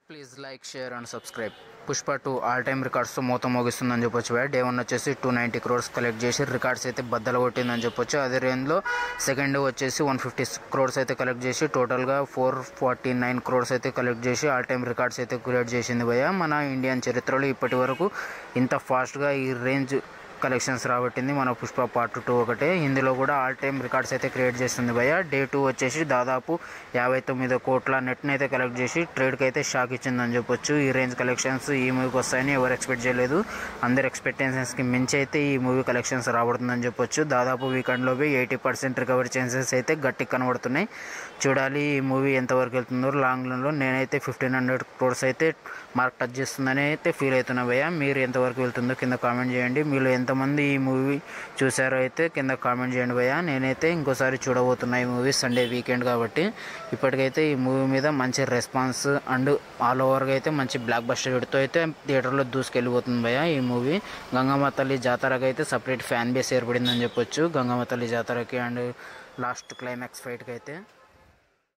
Please like share and subscribe. Pushpa 2 all time రికార్డ్స్తో మూత మోగిస్తుందని చెప్పొచ్చు. డే 1 వచ్చేసి 290 crores కలెక్ట్ చేసి రికార్డ్స్ అయితే బద్దలు కొట్టిందని చెప్పొచ్చు. అదే రేంజ్లో సెకండ్ డే వచ్చేసి 150 crores అయితే కలెక్ట్ చేసి టోటల్గా 449 crores అయితే కలెక్ట్ చేసి ఆల్ టైమ్ రికార్డ్స్ అయితే క్రియేట్ చేసింది భయ్య. మన ఇండియన్ చరిత్రలో ఇప్పటి వరకు ఇంత ఫాస్ట్గా ఈ రేంజ్ కలెక్షన్స్ రాబట్టింది మన పుష్ప పార్ట్ 2 ఒకటే. ఇందులో కూడా ఆల్ టైమ్ రికార్డ్స్ అయితే క్రియేట్ చేస్తుంది భయ్య. డే 2 వచ్చేసి దాదాపు 59 కోట్ల నెట్ని అయితే కలెక్ట్ చేసి ట్రేడ్కి అయితే షాక్ ఇచ్చిందని చెప్పొచ్చు. ఈ రేంజ్ కలెక్షన్స్ ఈ మూవీకి వస్తాయని ఎవరు ఎక్స్పెక్ట్ చేయలేదు. అందరు ఎక్స్పెక్టేషన్స్కి మించి అయితే ఈ మూవీ కలెక్షన్స్ రాబడుతుందని చెప్పొచ్చు. దాదాపు వీకెండ్లోవి 80% రికవరీ ఛాన్సెస్ అయితే గట్టి కనబడుతున్నాయి. చూడాలి ఈ మూవీ ఎంతవరకు వెళ్తుందో. లాంగ్ రన్లో నేనైతే 1500 crores అయితే మార్క్ టచ్ చేస్తుందని అయితే ఫీల్ అవుతున్నా భయ్య. మీరు ఎంతవరకు వెళ్తుందో కింద కామెంట్ చేయండి. మీరు ఎంతమంది ఈ మూవీ చూసారో అయితే కింద కామెంట్ చేయండి భయ్య. నేనైతే ఇంకోసారి చూడబోతున్నా ఈ మూవీ సండే వీకెండ్ కాబట్టి. ఇప్పటికైతే ఈ మూవీ మీద మంచి రెస్పాన్స్ అండ్ ఆల్ ఓవర్గా అయితే మంచి బ్లాక్ బస్టర్ హిట్తో అయితే థియేటర్లో దూసుకెళ్ళిపోతుంది భయ్య. ఈ మూవీ గంగమ్మ తల్లి జాతరకి అయితే సపరేట్ ఫ్యాన్ బేస్ ఏర్పడిందని చెప్పొచ్చు. గంగమ్మ తల్లి జాతరకి అండ్ లాస్ట్ క్లైమాక్స్ ఫైట్కి అయితే